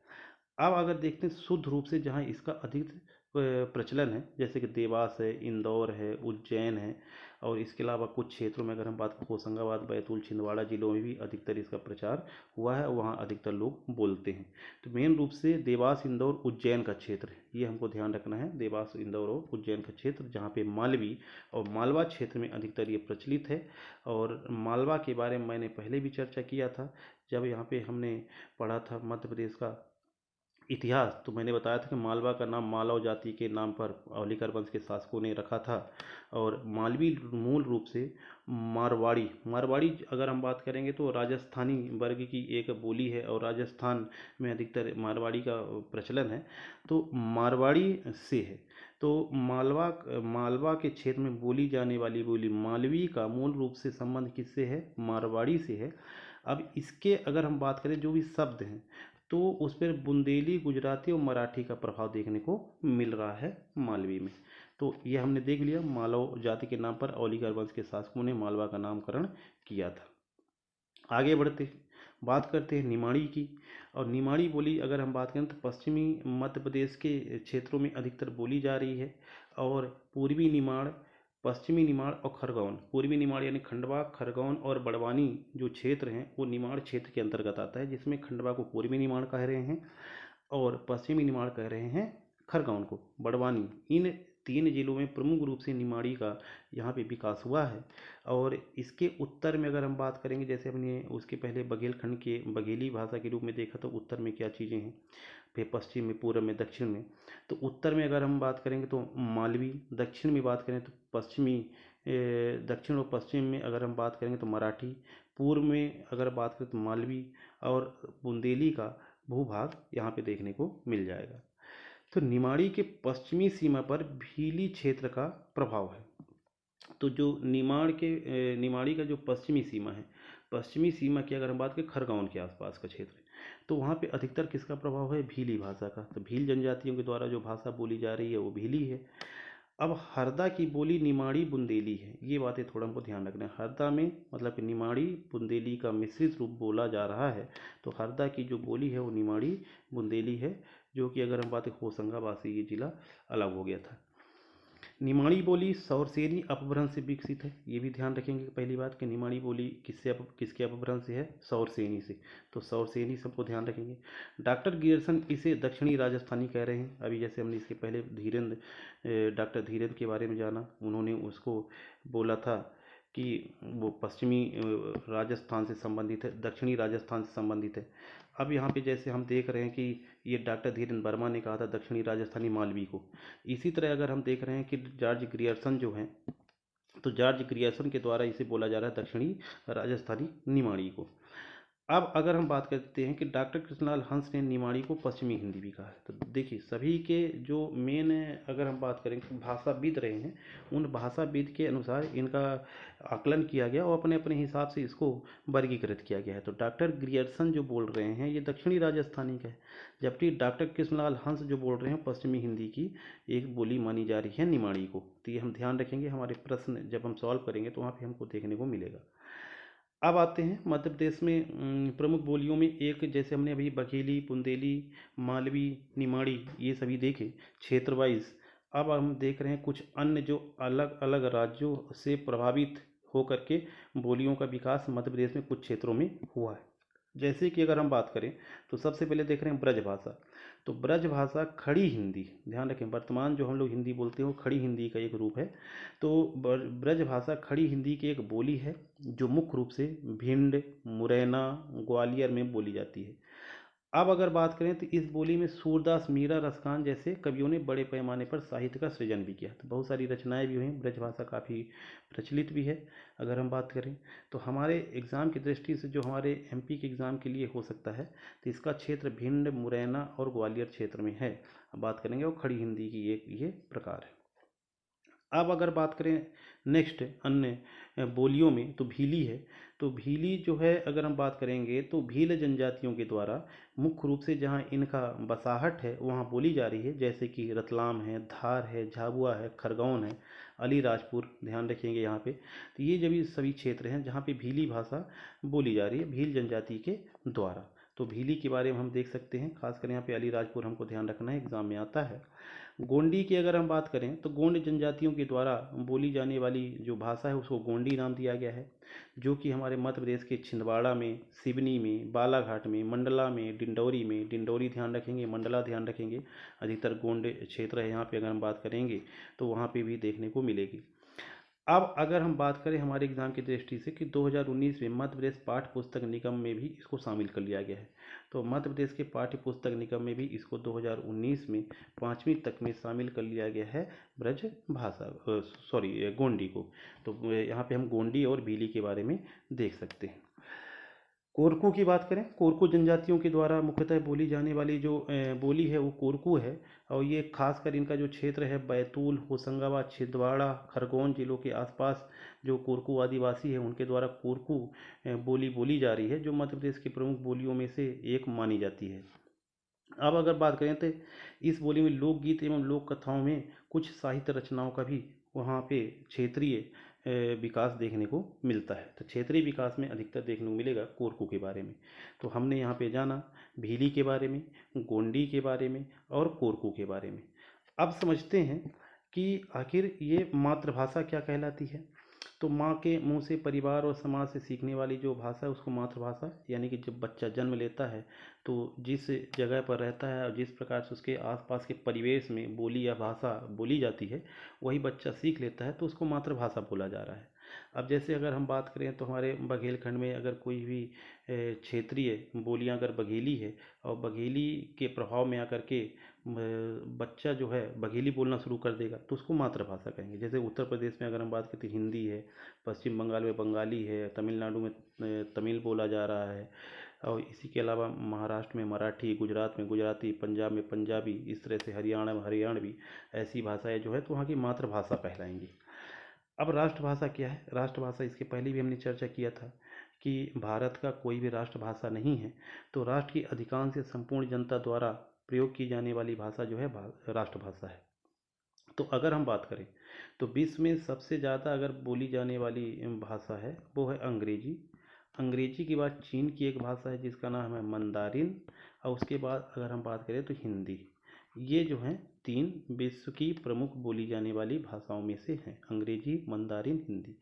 अब अगर देखते हैं शुद्ध रूप से जहाँ इसका अधिक प्रचलन है, जैसे कि देवास है, इंदौर है, उज्जैन है, और इसके अलावा कुछ क्षेत्रों में अगर हम बात करें होशंगाबाद, बैतूल, छिंदवाड़ा जिलों में भी अधिकतर इसका प्रचार हुआ है, वहाँ अधिकतर लोग बोलते हैं। तो मेन रूप से देवास, इंदौर, उज्जैन का क्षेत्र है, ये हमको ध्यान रखना है। देवास, इंदौर और उज्जैन का क्षेत्र जहाँ पे मालवी और मालवा क्षेत्र में अधिकतर ये प्रचलित है। और मालवा के बारे में मैंने पहले भी चर्चा किया था जब यहाँ पे हमने पढ़ा था मध्य प्रदेश का इतिहास, तो मैंने बताया था कि मालवा का नाम मालव जाति के नाम पर औलिकर वंश के शासकों ने रखा था। और मालवी मूल रूप से मारवाड़ी मारवाड़ी अगर हम बात करेंगे तो राजस्थानी वर्ग की एक बोली है, और राजस्थान में अधिकतर मारवाड़ी का प्रचलन है, तो मारवाड़ी से है। तो मालवा मालवा के क्षेत्र में बोली जाने वाली बोली मालवी का मूल रूप से संबंध किससे है, मारवाड़ी से है। अब इसके अगर हम बात करें जो भी शब्द हैं तो उस पर बुंदेली, गुजराती और मराठी का प्रभाव देखने को मिल रहा है मालवी में। तो ये हमने देख लिया, मालव जाति के नाम पर औलिकर वंश के शासकों ने मालवा का नामकरण किया था। आगे बढ़ते बात करते हैं निमाड़ी की। और निमाड़ी बोली अगर हम बात करें तो पश्चिमी मध्य प्रदेश के क्षेत्रों में अधिकतर बोली जा रही है। और पूर्वी निमाड़, पश्चिमी निमाड़ और खरगोन, पूर्वी निमाड़ यानी खंडवा, खरगोन और बड़वानी जो क्षेत्र हैं वो निमाड़ क्षेत्र के अंतर्गत आता है, जिसमें खंडवा को पूर्वी निमाड़ कह रहे हैं और पश्चिमी निमाड़ कह रहे हैं खरगोन को बड़वानी। इन तीन जिलों में प्रमुख रूप से निमाड़ी का यहाँ पे विकास हुआ है। और इसके उत्तर में अगर हम बात करेंगे, जैसे हमने उसके पहले बघेलखंड के बघेली भाषा के रूप में देखा तो उत्तर में क्या चीज़ें हैं, फिर पश्चिम में, पूर्व में, दक्षिण में। तो उत्तर में अगर हम बात करेंगे तो मालवी, दक्षिण में बात करें तो पश्चिमी, दक्षिण और पश्चिम में अगर हम बात करेंगे तो मराठी, पूर्व में अगर बात करें तो मालवी, और बुंदेली का भूभाग यहाँ पे देखने को मिल जाएगा। तो निमाड़ी के पश्चिमी सीमा पर भीली क्षेत्र का प्रभाव है। तो जो निमाड़ी का जो पश्चिमी सीमा है, पश्चिमी सीमा की अगर हम बात करें खरगोन के आसपास का क्षेत्र, तो वहाँ पे अधिकतर किसका प्रभाव है, भीली भाषा का। तो भील जनजातियों के द्वारा जो भाषा बोली जा रही है वो भीली है। अब हरदा की बोली निमाड़ी बुंदेली है, ये बातें थोड़ा हमको ध्यान रखना है। हरदा में मतलब कि निमाड़ी बुंदेली का मिश्रित रूप बोला जा रहा है, तो हरदा की जो बोली है वो निमाड़ी बुंदेली है, जो कि अगर हम बात करें होशंगाबाद से ये जिला अलग हो गया था। निमाड़ी बोली सौरसेनी अपभ्रंश से विकसित है, ये भी ध्यान रखेंगे। पहली बात कि निमाड़ी बोली किसके अपभ्रंश से है, सौरसेनी से, तो सौरसेनी सबको ध्यान रखेंगे। डॉक्टर गियर्सन इसे दक्षिणी राजस्थानी कह रहे हैं। अभी जैसे हमने इसके पहले डॉक्टर धीरेन्द्र के बारे में जाना, उन्होंने उसको बोला था कि वो पश्चिमी राजस्थान से संबंधित है, दक्षिणी राजस्थान से संबंधित है। अब यहाँ पे जैसे हम देख रहे हैं कि ये डॉक्टर धीरेन्द्र वर्मा ने कहा था दक्षिणी राजस्थानी मालवी को, इसी तरह अगर हम देख रहे हैं कि जॉर्ज ग्रियर्सन जो हैं, तो जॉर्ज ग्रियर्सन के द्वारा इसे बोला जा रहा है दक्षिणी राजस्थानी निमाड़ी को। अब अगर हम बात करते हैं कि डॉक्टर कृष्णलाल हंस ने निमाड़ी को पश्चिमी हिंदी भी कहा है, तो देखिए सभी के जो मेन अगर हम बात करें भाषाविद रहे हैं, उन भाषाविद के अनुसार इनका आकलन किया गया और अपने अपने हिसाब से इसको वर्गीकृत किया गया है। तो डॉक्टर ग्रियर्सन जो बोल रहे हैं ये दक्षिणी राजस्थानी का है, जबकि डॉक्टर कृष्णलाल हंस जो बोल रहे हैं पश्चिमी हिंदी की एक बोली मानी जा रही है निमाड़ी को। तो ये हम ध्यान रखेंगे, हमारे प्रश्न जब हम सॉल्व करेंगे तो वहाँ पर हमको देखने को मिलेगा। अब आते हैं मध्य प्रदेश में प्रमुख बोलियों में एक, जैसे हमने अभी बघेली, बुंदेली, मालवी, निमाड़ी ये सभी देखे क्षेत्र वाइज। अब हम देख रहे हैं कुछ अन्य जो अलग अलग राज्यों से प्रभावित होकर के बोलियों का विकास मध्य प्रदेश में कुछ क्षेत्रों में हुआ है। जैसे कि अगर हम बात करें तो सबसे पहले देख रहे हैं ब्रजभाषा। तो ब्रजभाषा खड़ी हिंदी, ध्यान रखें, वर्तमान जो हम लोग हिंदी बोलते हैं वो खड़ी हिंदी का एक रूप है। तो ब्रजभाषा खड़ी हिंदी की एक बोली है जो मुख्य रूप से भिंड, मुरैना, ग्वालियर में बोली जाती है। अब अगर बात करें तो इस बोली में सूरदास, मीरा, रसखान जैसे कवियों ने बड़े पैमाने पर साहित्य का सृजन भी किया। तो बहुत सारी रचनाएं भी हुई, ब्रजभाषा काफ़ी प्रचलित भी है। अगर हम बात करें तो हमारे एग्ज़ाम की दृष्टि से जो हमारे एमपी के एग्ज़ाम के लिए हो सकता है, तो इसका क्षेत्र भिंड, मुरैना और ग्वालियर क्षेत्र में है। अब बात करेंगे वो खड़ी हिंदी की एक ये प्रकार है। अब अगर बात करें नेक्स्ट अन्य बोलियों में, तो भीली है। तो भीली जो है अगर हम बात करेंगे तो भील जनजातियों के द्वारा मुख्य रूप से जहाँ इनका बसाहट है वहाँ बोली जा रही है, जैसे कि रतलाम है, धार है, झाबुआ है, खरगोन है, अलीराजपुर, ध्यान रखेंगे यहाँ पे। तो ये जब सभी क्षेत्र हैं जहाँ पे भीली भाषा बोली जा रही है भील जनजाति के द्वारा। तो भीली के बारे में हम देख सकते हैं, खासकर यहाँ पे अलीराजपुर हमको ध्यान रखना है, एग्जाम में आता है। गोंडी की अगर हम बात करें तो गोंड जनजातियों के द्वारा बोली जाने वाली जो भाषा है उसको गोंडी नाम दिया गया है, जो कि हमारे मध्य प्रदेश के छिंदवाड़ा में, सिवनी में, बालाघाट में, मंडला में, डिंडौरी ध्यान रखेंगे, मंडला ध्यान रखेंगे, अधिकतर गोंड क्षेत्र है यहाँ पे अगर हम बात करेंगे तो वहाँ पे भी देखने को मिलेगी। अब अगर हम बात करें हमारे एग्ज़ाम की दृष्टि से कि 2019 में मध्य प्रदेश पाठ्य पुस्तक निगम में भी इसको शामिल कर लिया गया है। तो मध्य प्रदेश के पाठ्य पुस्तक निगम में भी इसको 2019 में 5वीं तक में शामिल कर लिया गया है ब्रज भाषा, सॉरी गोंडी को। तो यहाँ पे हम गोंडी और भीली के बारे में देख सकते हैं। कोरकू की बात करें, कोरकू जनजातियों के द्वारा मुख्यतः बोली जाने वाली जो बोली है वो कोरकू है। और ये खासकर इनका जो क्षेत्र है बैतूल, होशंगाबाद, छिंदवाड़ा, खरगोन जिलों के आसपास जो कोरकू आदिवासी है उनके द्वारा कोरकू बोली बोली जा रही है, जो मध्य प्रदेश की प्रमुख बोलियों में से एक मानी जाती है। अब अगर बात करें तो इस बोली में लोकगीत एवं लोक कथाओं में कुछ साहित्य रचनाओं का भी वहाँ पे क्षेत्रीय विकास देखने को मिलता है। तो क्षेत्रीय विकास में अधिकतर देखने को मिलेगा कोरकू के बारे में। तो हमने यहाँ पे जाना भीली के बारे में, गोंडी के बारे में और कोरकू के बारे में। अब समझते हैं कि आखिर ये मातृभाषा क्या कहलाती है। तो माँ के मुंह से, परिवार और समाज से सीखने वाली जो भाषा है उसको मातृभाषा, यानी कि जब बच्चा जन्म लेता है तो जिस जगह पर रहता है और जिस प्रकार से उसके आसपास के परिवेश में बोली या भाषा बोली जाती है वही बच्चा सीख लेता है, तो उसको मातृभाषा बोला जा रहा है। अब जैसे अगर हम बात करें तो हमारे बघेलखंड में अगर कोई भी क्षेत्रीय बोलियां अगर बघेली है और बघेली के प्रभाव में आकर के बच्चा जो है बघेली बोलना शुरू कर देगा तो उसको मातृभाषा कहेंगे। जैसे उत्तर प्रदेश में अगर हम बात करते हैं हिंदी है, पश्चिम बंगाल में बंगाली है, तमिलनाडु में तमिल बोला जा रहा है, और इसी के अलावा महाराष्ट्र में मराठी, गुजरात में गुजराती, पंजाब में पंजाबी, इस तरह से हरियाणा में हरियाणवी, ऐसी भाषाएं जो है तो वहाँ की मातृभाषा कहलाएंगी। अब राष्ट्रभाषा क्या है? राष्ट्रभाषा इसके पहले भी हमने चर्चा किया था कि भारत का कोई भी राष्ट्रभाषा नहीं है, तो राष्ट्र की अधिकांश या संपूर्ण जनता द्वारा प्रयोग की जाने वाली भाषा जो है राष्ट्रभाषा है। तो अगर हम बात करें तो विश्व में सबसे ज़्यादा अगर बोली जाने वाली भाषा है वो है अंग्रेजी। अंग्रेजी के बाद चीन की एक भाषा है जिसका नाम है मंदारिन, और उसके बाद अगर हम बात करें तो हिंदी। ये जो हैं 3 विश्व की प्रमुख बोली जाने वाली भाषाओं में से हैं, अंग्रेजी, मंदारिन, हिंदी।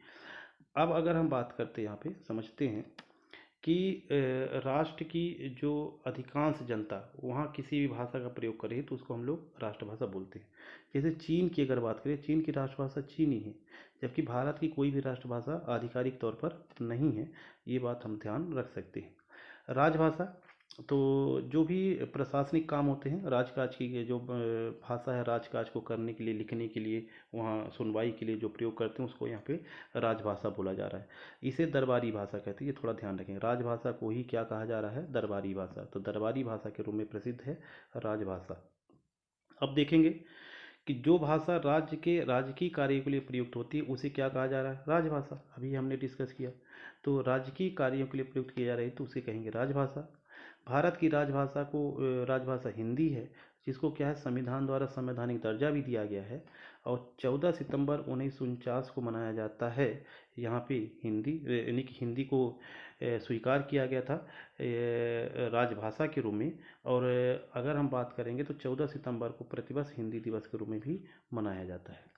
अब अगर हम बात करते हैं यहाँ पे समझते हैं कि राष्ट्र की जो अधिकांश जनता वहाँ किसी भी भाषा का प्रयोग करे तो उसको हम लोग राष्ट्रभाषा बोलते हैं। जैसे चीन की अगर बात करें, चीन की राष्ट्रभाषा चीनी है, जबकि भारत की कोई भी राष्ट्रभाषा आधिकारिक तौर पर नहीं है। ये बात हम ध्यान रख सकते हैं। राजभाषा, तो जो भी प्रशासनिक काम होते हैं राजकाज की जो भाषा है राजकाज को करने के लिए, लिखने के लिए, वहाँ सुनवाई के लिए जो प्रयोग करते हैं उसको यहाँ पे राजभाषा बोला जा रहा है। इसे दरबारी भाषा कहते हैं, ये थोड़ा ध्यान रखें। राजभाषा को ही क्या कहा जा रहा है? दरबारी भाषा। तो दरबारी भाषा के रूप में प्रसिद्ध है राजभाषा। अब देखेंगे कि जो भाषा राज्य के राजकीय कार्य के लिए प्रयुक्त होती है उसे क्या कहा जा रहा है? राजभाषा। अभी हमने डिस्कस किया। तो राजकीय कार्यों के लिए प्रयुक्त की जा रही है तो उसे कहेंगे राजभाषा। भारत की राजभाषा को राजभाषा हिंदी है, जिसको क्या है संविधान द्वारा संवैधानिक दर्जा भी दिया गया है, और 14 सितंबर 1949 को मनाया जाता है। यहाँ पे हिंदी यानी कि हिंदी को स्वीकार किया गया था राजभाषा के रूप में। और अगर हम बात करेंगे तो 14 सितंबर को प्रतिवर्ष हिंदी दिवस के रूप में भी मनाया जाता है।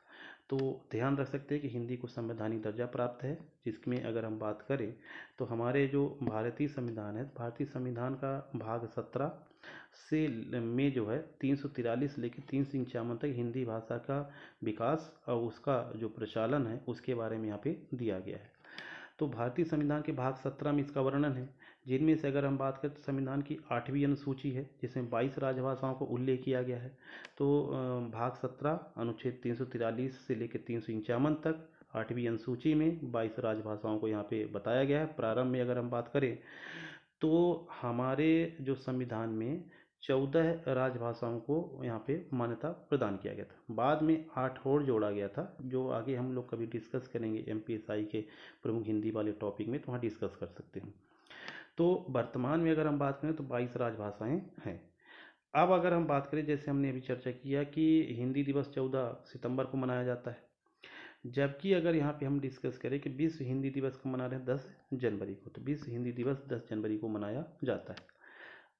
तो ध्यान रख सकते हैं कि हिंदी को संवैधानिक दर्जा प्राप्त है, जिसमें अगर हम बात करें तो हमारे जो भारतीय संविधान है, भारतीय संविधान का भाग 17 से में जो है 343 से लेकर 351 तक हिंदी भाषा का विकास और उसका जो प्रचलन है उसके बारे में यहाँ पे दिया गया है। तो भारतीय संविधान के भाग 17 में इसका वर्णन है, जिनमें से अगर हम बात करें तो संविधान की 8वीं अनुसूची है जिसमें 22 राजभाषाओं को उल्लेख किया गया है। तो भाग 17 अनुच्छेद 343 से लेकर 351 तक 8वीं अनुसूची में 22 राजभाषाओं को यहाँ पे बताया गया है। प्रारंभ में अगर हम बात करें तो हमारे जो संविधान में 14 राजभाषाओं को यहाँ पे मान्यता प्रदान किया गया था। बाद में 8 और जोड़ा गया था, जो आगे हम लोग कभी डिस्कस करेंगे MPSI के प्रमुख हिंदी वाले टॉपिक में, तो वहाँ डिस्कस कर सकते हैं। तो वर्तमान में अगर हम बात करें तो 22 राजभाषाएं हैं। अब अगर हम बात करें, जैसे हमने अभी चर्चा किया कि हिंदी दिवस 14 सितंबर को मनाया जाता है, जबकि अगर यहाँ पे हम डिस्कस करें कि विश्व हिंदी दिवस को मना रहे हैं 10 जनवरी को, तो विश्व हिंदी दिवस 10 जनवरी को मनाया जाता है।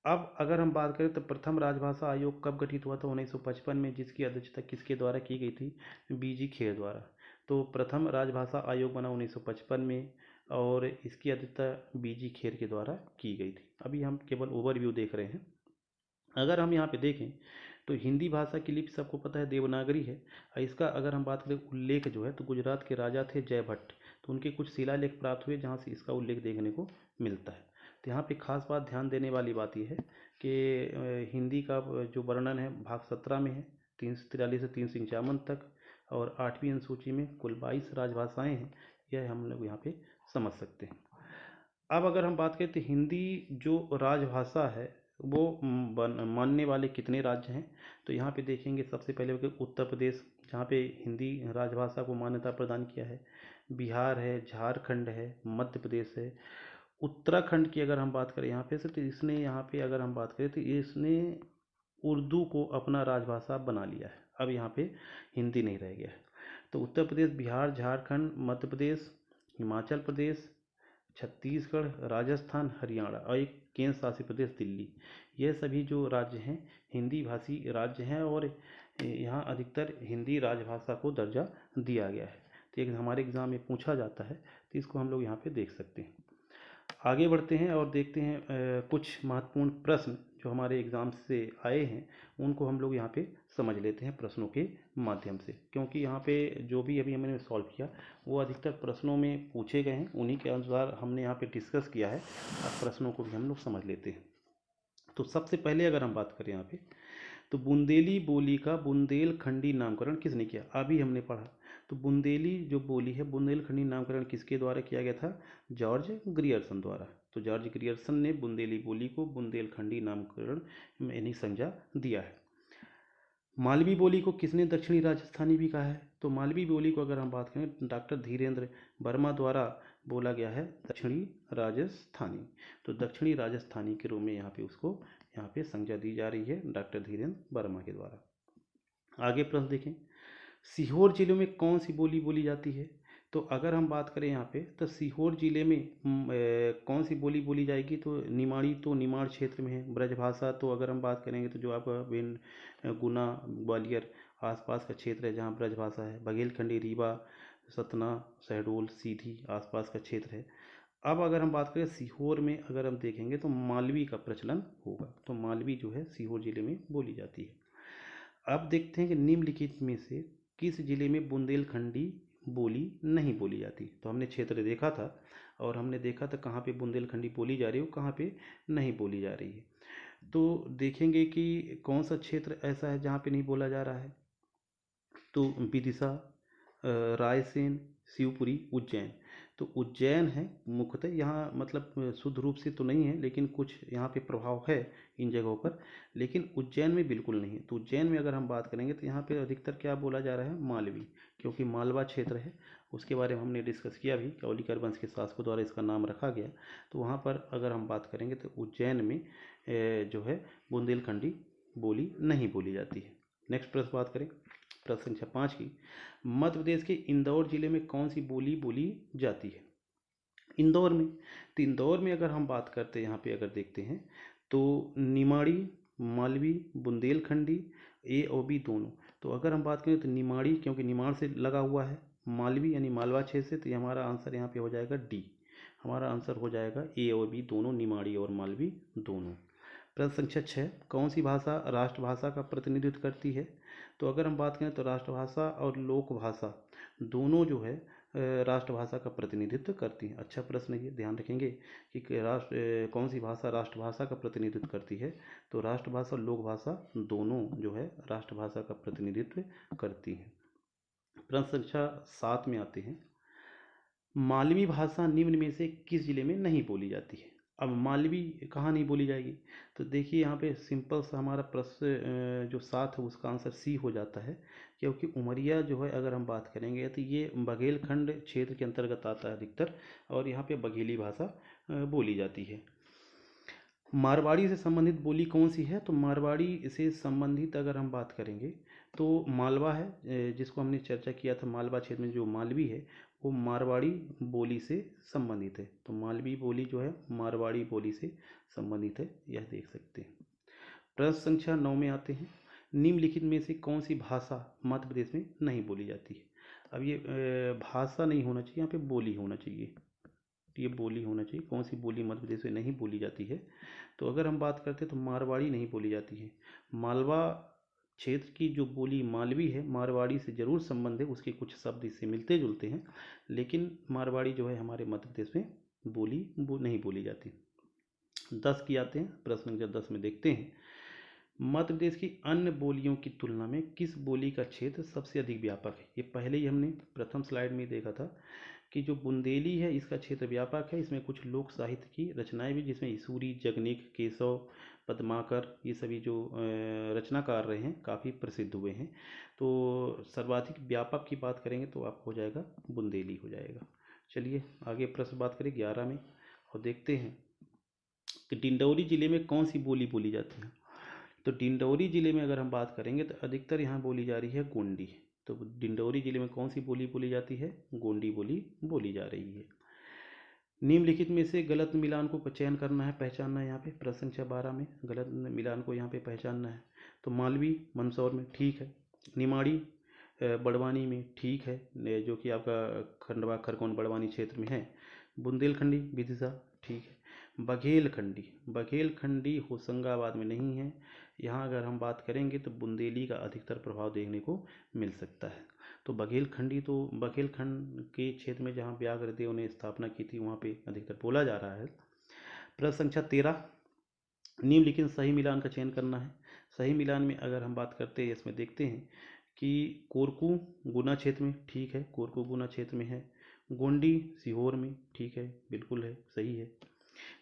अब अगर हम बात करें तो प्रथम राजभाषा आयोग कब गठित हुआ था? 1955 में, जिसकी अध्यक्षता किसके द्वारा की गई थी? BG खेर द्वारा। तो प्रथम राजभाषा आयोग बना 1955 में और इसकी अध्यक्षता BG खेर के द्वारा की गई थी। अभी हम केवल ओवरव्यू देख रहे हैं। अगर हम यहाँ पे देखें तो हिंदी भाषा की लिपि सबको पता है देवनागरी है। इसका अगर हम बात करें उल्लेख जो है तो गुजरात के राजा थे जयभट्ट, तो उनके कुछ शिलालेख प्राप्त हुए जहाँ से इसका उल्लेख देखने को मिलता है। तो यहाँ पे खास बात ध्यान देने वाली बात यह है कि हिंदी का जो वर्णन है भाग 17 में है 343 से 351 तक, और 8वीं अनुसूची में कुल 22 राजभाषाएँ हैं, यह हम लोग यहाँ पे समझ सकते हैं। अब अगर हम बात करें तो हिंदी जो राजभाषा है वो मानने वाले कितने राज्य हैं? तो यहाँ पे देखेंगे सबसे पहले उत्तर प्रदेश, जहाँ पे हिंदी राजभाषा को मान्यता प्रदान किया है। बिहार है, झारखंड है, मध्य प्रदेश है। उत्तराखंड की अगर हम बात करें यहाँ पे से, तो इसने यहाँ पे अगर हम बात करें तो इसने उर्दू को अपना राजभाषा बना लिया है। अब यहाँ पे हिंदी नहीं रह गया है। तो उत्तर प्रदेश, बिहार, झारखंड, मध्य प्रदेश, हिमाचल प्रदेश, छत्तीसगढ़, राजस्थान, हरियाणा और एक केंद्र शासित प्रदेश दिल्ली, यह सभी जो राज्य हैं हिंदी भाषी राज्य हैं और यहाँ अधिकतर हिंदी राजभाषा को दर्जा दिया गया है। तो एक हमारे एग्ज़ाम में पूछा जाता है, तो इसको हम लोग यहाँ पे देख सकते हैं। आगे बढ़ते हैं और देखते हैं कुछ महत्वपूर्ण प्रश्न जो हमारे एग्ज़ाम से आए हैं, उनको हम लोग यहाँ पे समझ लेते हैं प्रश्नों के माध्यम से, क्योंकि यहाँ पे जो भी अभी हमने सॉल्व किया वो अधिकतर प्रश्नों में पूछे गए हैं, उन्हीं के अनुसार हमने यहाँ पे डिस्कस किया है। अब प्रश्नों को भी हम लोग समझ लेते हैं। तो सबसे पहले अगर हम बात करें यहाँ पे, तो बुंदेली बोली का बुंदेलखंडी नामकरण किसने किया? अभी हमने पढ़ा। तो बुंदेली जो बोली है, बुंदेलखंडी नामकरण किसके द्वारा किया गया था? जॉर्ज ग्रियर्सन द्वारा। तो जॉर्ज ग्रियर्सन ने बुंदेली बोली को बुंदेलखंडी नामकरण यानी संज्ञा दिया है। मालवी बोली को किसने दक्षिणी राजस्थानी भी कहा है? तो मालवी बोली को अगर हम बात करें डॉक्टर धीरेन्द्र वर्मा द्वारा बोला गया है दक्षिणी राजस्थानी। तो दक्षिणी राजस्थानी के रूप में यहाँ पे उसको यहाँ पे संज्ञा दी जा रही है डॉक्टर धीरेन्द्र वर्मा के द्वारा। आगे प्रश्न देखें, सीहोर जिले में कौन सी बोली बोली जाती है? तो अगर हम बात करें यहाँ पे तो सीहोर जिले में कौन सी बोली बोली जाएगी? तो निमाड़ी, तो निमाड़ क्षेत्र में है। ब्रजभाषा तो अगर हम बात करेंगे तो जो आपका भिंड, गुना, ग्वालियर आसपास का क्षेत्र है जहाँ ब्रजभाषा है। बघेलखंडी, रीवा, सतना, शहडोल, सीधी आसपास का क्षेत्र है। अब अगर हम बात करें सीहोर में अगर हम देखेंगे तो मालवी का प्रचलन होगा। तो मालवी जो है सीहोर जिले में बोली जाती है। अब देखते हैं कि निम्नलिखित में से किस जिले में बुंदेलखंडी बोली नहीं बोली जाती? तो हमने क्षेत्र देखा था और हमने देखा था कहाँ पे बुंदेलखंडी बोली जा रही है और कहाँ पे नहीं बोली जा रही है। तो देखेंगे कि कौन सा क्षेत्र ऐसा है जहाँ पे नहीं बोला जा रहा है। तो विदिशा, रायसेन, शिवपुरी, उज्जैन। तो उज्जैन है मुख्यतः यहाँ, मतलब शुद्ध रूप से तो नहीं है लेकिन कुछ यहाँ पे प्रभाव है इन जगहों पर, लेकिन उज्जैन में बिल्कुल नहीं है। तो उज्जैन में अगर हम बात करेंगे तो यहाँ पे अधिकतर क्या बोला जा रहा है? मालवी, क्योंकि मालवा क्षेत्र है। उसके बारे में हमने डिस्कस किया भी, कौलिकर वंश के शासकों द्वारा इसका नाम रखा गया। तो वहाँ पर अगर हम बात करेंगे तो उज्जैन में जो है बुंदेलखंडी बोली नहीं बोली जाती है। नेक्स्ट प्रश्न बात करें, प्रश्न संख्या 5 की, मध्य प्रदेश के इंदौर जिले में कौन सी बोली बोली जाती है? इंदौर में, तो इंदौर में अगर हम बात करते हैं यहाँ पे अगर देखते हैं तो निमाड़ी, मालवी, बुंदेलखंडी, ए और बी दोनों। तो अगर हम बात करें तो निमाड़ी, क्योंकि निमाड़ से लगा हुआ है, मालवी यानी मालवा क्षेत्र से, तो ये हमारा आंसर यहाँ पे हो जाएगा डी। हमारा आंसर हो जाएगा ए और बी दोनों, निमाड़ी और मालवी दोनों। प्रश्न संख्या 6, कौन सी भाषा राष्ट्रभाषा का प्रतिनिधित्व करती है? तो अगर हम बात करें तो राष्ट्रभाषा और लोक भाषा दोनों जो है राष्ट्रभाषा का प्रतिनिधित्व करती हैं। अच्छा प्रश्न है ये, ध्यान रखेंगे कि कौन सी भाषा राष्ट्रभाषा का प्रतिनिधित्व करती है? तो राष्ट्रभाषा और लोक भाषा दोनों जो है राष्ट्रभाषा का प्रतिनिधित्व करती हैं। प्रश्न संख्या 7 में आते हैं, मालवी भाषा निम्न में से किस जिले में नहीं बोली जाती है? अब मालवी कहाँ नहीं बोली जाएगी? तो देखिए यहाँ पे सिंपल सा हमारा प्रश्न जो 7 है उसका आंसर सी हो जाता है, क्योंकि उमरिया जो है अगर हम बात करेंगे तो ये बघेलखंड क्षेत्र के अंतर्गत आता है अधिकतर, और यहाँ पे बघेली भाषा बोली जाती है। मारवाड़ी से संबंधित बोली कौन सी है? तो मारवाड़ी से संबंधित अगर हम बात करेंगे तो मालवा है, जिसको हमने चर्चा किया था। मालवा क्षेत्र में जो मालवी है वो मारवाड़ी बोली से संबंधित है। तो मालवी बोली जो है मारवाड़ी बोली से संबंधित है, यह देख सकते हैं। प्रश्न संख्या 9 में आते हैं, निम्नलिखित में से कौन सी भाषा मध्य प्रदेश में नहीं बोली जाती है? अब ये भाषा नहीं होना चाहिए, यहाँ पे बोली होना चाहिए। ये बोली होना चाहिए, कौन सी बोली मध्य प्रदेश में नहीं बोली जाती है? तो अगर हम बात करते हैं तो मारवाड़ी नहीं बोली जाती है। मालवा क्षेत्र की जो बोली मालवी है मारवाड़ी से जरूर संबंध है, उसके कुछ शब्द इससे मिलते जुलते हैं, लेकिन मारवाड़ी जो है हमारे मध्य प्रदेश में नहीं बोली जाती। 10 की आते हैं, प्रश्न संख्या 10 में देखते हैं, मध्य प्रदेश की अन्य बोलियों की तुलना में किस बोली का क्षेत्र सबसे अधिक व्यापक है? ये पहले ही हमने प्रथम स्लाइड में देखा था कि जो बुंदेली है इसका क्षेत्र व्यापक है। इसमें कुछ लोक साहित्य की रचनाएं भी, जिसमें ईसूरी, जगनिक, केशव, पद्माकर, ये सभी जो रचनाकार रहे हैं काफ़ी प्रसिद्ध हुए हैं। तो सर्वाधिक व्यापक की बात करेंगे तो आपको हो जाएगा बुंदेली हो जाएगा। चलिए आगे प्रश्न बात करें 11 में और देखते हैं कि डिंडौरी जिले में कौन सी बोली बोली जाती है? तो डिंडौरी जिले में अगर हम बात करेंगे तो अधिकतर यहाँ बोली जा रही है गोंडी। तो डिंडौरी जिले में कौन सी बोली बोली जाती है? गोंडी बोली बोली जा रही है। निम्नलिखित में से गलत मिलान को चयन करना है, पहचानना है। यहाँ पे प्रश्न संख्या 12 में गलत मिलान को यहाँ पे पहचानना है। तो मालवी मंदसौर में ठीक है, निमाड़ी बड़वानी में ठीक है, जो कि आपका खंडवा खरगोन बड़वानी क्षेत्र में है। बुंदेलखंडी विदिशा ठीक है। बघेलखंडी होशंगाबाद में नहीं है। यहाँ अगर हम बात करेंगे तो बुंदेली का अधिकतर प्रभाव देखने को मिल सकता है। तो बघेलखंड के क्षेत्र में जहाँ व्याघ्रदेव ने स्थापना की थी वहाँ पे अधिकतर बोला जा रहा है। प्रश्न संख्या 13, निम्नलिखित सही मिलान का चयन करना है। सही मिलान में अगर हम बात करते हैं इसमें देखते हैं कि कोरकू गुना क्षेत्र में ठीक है, कोरकू गुना क्षेत्र में है। गोंडी सीहोर में ठीक है, बिल्कुल है, सही है।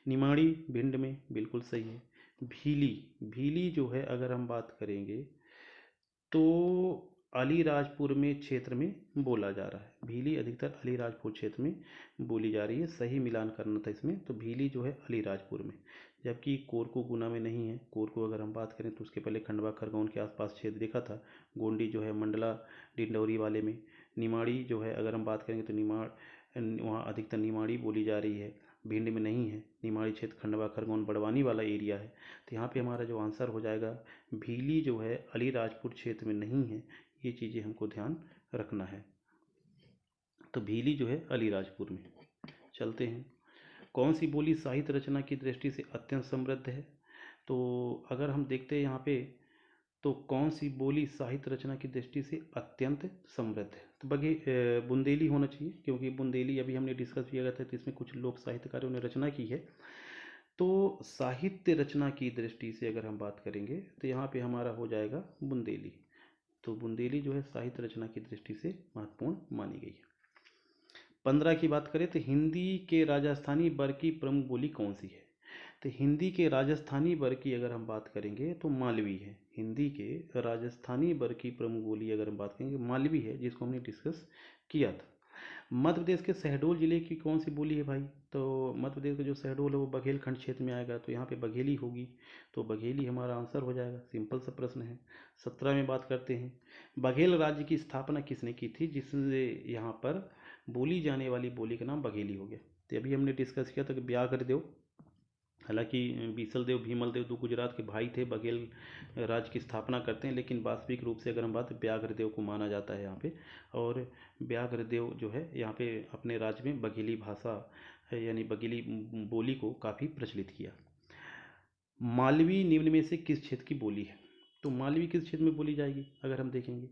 निमाड़ी भिंड में बिल्कुल सही है। भीली जो है अगर हम बात करेंगे तो अलीराजपुर में क्षेत्र में बोला जा रहा है। भीली अधिकतर अलीराजपुर क्षेत्र में बोली जा रही है, सही मिलान करना था इसमें। तो भीली जो है अलीराजपुर में, जबकि कोरकू गुना में नहीं है। कोरकू अगर हम बात करें तो उसके पहले खंडवा खरगोन के आसपास क्षेत्र देखा था। गोंडी जो है मंडला डिंडौरी वाले में। निमाड़ी जो है अगर हम बात करेंगे तो वहाँ अधिकतर निमाड़ी बोली जा रही है, भिंड में नहीं है। निमाड़ी क्षेत्र खंडवा खरगोन बड़वानी वाला एरिया है। तो यहाँ पे हमारा जो आंसर हो जाएगा भीली जो है अलीराजपुर क्षेत्र में नहीं है। ये चीज़ें हमको ध्यान रखना है। तो भीली जो है अलीराजपुर में। चलते हैं, कौन सी बोली साहित्य रचना की दृष्टि से अत्यंत समृद्ध है? तो अगर हम देखते हैं यहाँ पे तो कौन सी बोली साहित्य रचना की दृष्टि से अत्यंत समृद्ध है? तो बुंदेली होना चाहिए, क्योंकि बुंदेली अभी हमने डिस्कस किया था तो इसमें कुछ लोक साहित्यकारों ने रचना की है। तो साहित्य रचना की दृष्टि से अगर हम बात करेंगे तो यहाँ पे हमारा हो जाएगा बुंदेली। तो बुंदेली जो है साहित्य रचना की दृष्टि से महत्वपूर्ण मानी गई है। 15 की बात करें तो हिंदी के राजस्थानी वर्ग की प्रमुख बोली कौन सी है? तो हिंदी के राजस्थानी वर्ग की अगर हम बात करेंगे तो मालवी है। हिंदी के राजस्थानी वर्ग की प्रमुख बोली अगर हम बात करेंगे मालवी है, जिसको हमने डिस्कस किया था। मध्य प्रदेश के शहडोल जिले की कौन सी बोली है भाई? तो मध्य प्रदेश का जो शहडोल है वो बघेलखंड क्षेत्र में आएगा, तो यहाँ पे बघेली होगी। तो बघेली हमारा आंसर हो जाएगा, सिंपल सा प्रश्न है। 17 में बात करते हैं, बघेल राज्य की स्थापना किसने की थी जिससे यहाँ पर बोली जाने वाली बोली का नाम बघेली हो गया? तो अभी हमने डिस्कस किया था कि व्याघ्रदेव, हालांकि बीसलदेव भीमलदेव दो गुजरात के भाई थे, बघेल राज्य की स्थापना करते हैं, लेकिन वास्तविक रूप से अगर हम बात व्याघ्रदेव को माना जाता है यहाँ पे। और व्याघ्रदेव जो है यहाँ पे अपने राज्य में बघेली भाषा यानी बघेली बोली को काफ़ी प्रचलित किया। मालवी निम्न में से किस क्षेत्र की बोली है? तो मालवी किस क्षेत्र में बोली जाएगी अगर हम देखेंगे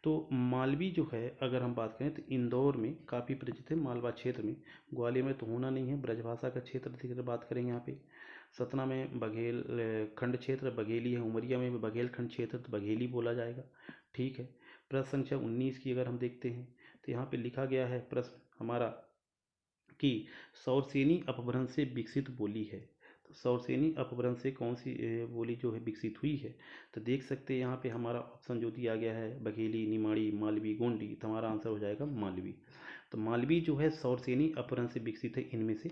तो मालवी जो है अगर हम बात करें तो इंदौर में काफ़ी प्रचलित है, मालवा क्षेत्र में। ग्वालियर में तो होना नहीं है, ब्रजभाषा का क्षेत्र की बात करेंगे यहाँ पे। सतना में बघेल खंड क्षेत्र बघेली है, उमरिया में बघेल खंड क्षेत्र तो बघेली बोला जाएगा। ठीक है। प्रश्न संख्या 19 की अगर हम देखते हैं तो यहाँ पे लिखा गया है प्रश्न हमारा कि सौरसेनी अपभ्रंश से विकसित बोली है। तो सौरसेनी अपभ्रंश से कौन सी बोली जो है विकसित हुई है? तो देख सकते हैं यहाँ पे हमारा ऑप्शन जो दिया गया है बघेली, निमाड़ी, मालवी, गोंडी, तो हमारा आंसर हो जाएगा मालवी। तो मालवी जो है सौरसेनी अपभ्रंश से विकसित है इनमें से।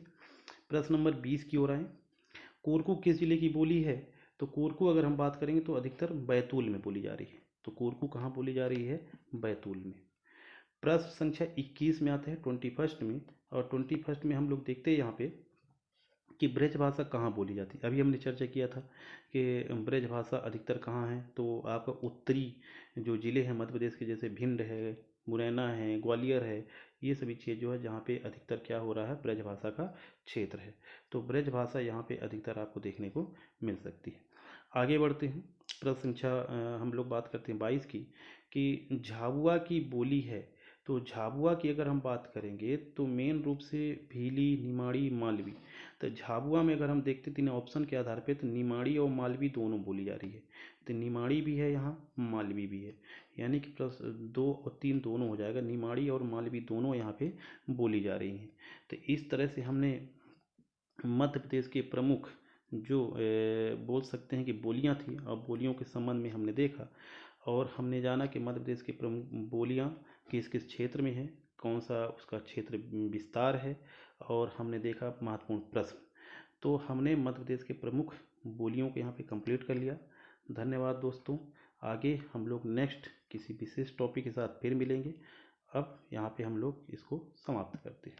प्रश्न नंबर 20 की ओर आए। कोरकू किस जिले की बोली है? तो कोरकू अगर हम बात करेंगे तो अधिकतर बैतूल में बोली जा रही है। तो कोरकू कहाँ बोली जा रही है? बैतूल में। प्रश्न संख्या 21 में आते हैं 21 में। और 21 में हम लोग देखते हैं यहाँ पे कि ब्रज भाषा कहाँ बोली जाती है। अभी हमने चर्चा किया था कि ब्रज भाषा अधिकतर कहाँ है, तो आपका उत्तरी जो ज़िले हैं मध्य प्रदेश के, जैसे भिंड है, मुरैना है, ग्वालियर है, ये सभी चीज़ जो है जहाँ पे अधिकतर क्या हो रहा है, ब्रज भाषा का क्षेत्र है। तो ब्रज भाषा यहाँ पे अधिकतर आपको देखने को मिल सकती है। आगे बढ़ते हैं। प्रश्न संख्या हम लोग बात करते हैं 22 की कि झाबुआ की बोली है। तो झाबुआ की अगर हम बात करेंगे तो मेन रूप से भीली, निमाड़ी, मालवी। तो झाबुआ में अगर हम देखते तीन ऑप्शन के आधार पे तो निमाड़ी और मालवी दोनों बोली जा रही है। तो निमाड़ी भी है यहाँ, मालवी भी है, यानी कि प्लस 2 और 3 दोनों हो जाएगा। निमाड़ी और मालवी दोनों यहाँ पे बोली जा रही हैं। तो इस तरह से हमने मध्य प्रदेश के प्रमुख जो बोल सकते हैं कि बोलियां थी और बोलियों के संबंध में हमने देखा और हमने जाना कि मध्य प्रदेश की प्रमुख बोलियां किस किस क्षेत्र में है, कौन सा उसका क्षेत्र विस्तार है, और हमने देखा महत्वपूर्ण प्रश्न। तो हमने मध्य प्रदेश के प्रमुख बोलियों को यहाँ पे कंप्लीट कर लिया। धन्यवाद दोस्तों। आगे हम लोग नेक्स्ट किसी विशेष टॉपिक के साथ फिर मिलेंगे। अब यहाँ पे हम लोग इसको समाप्त करते हैं।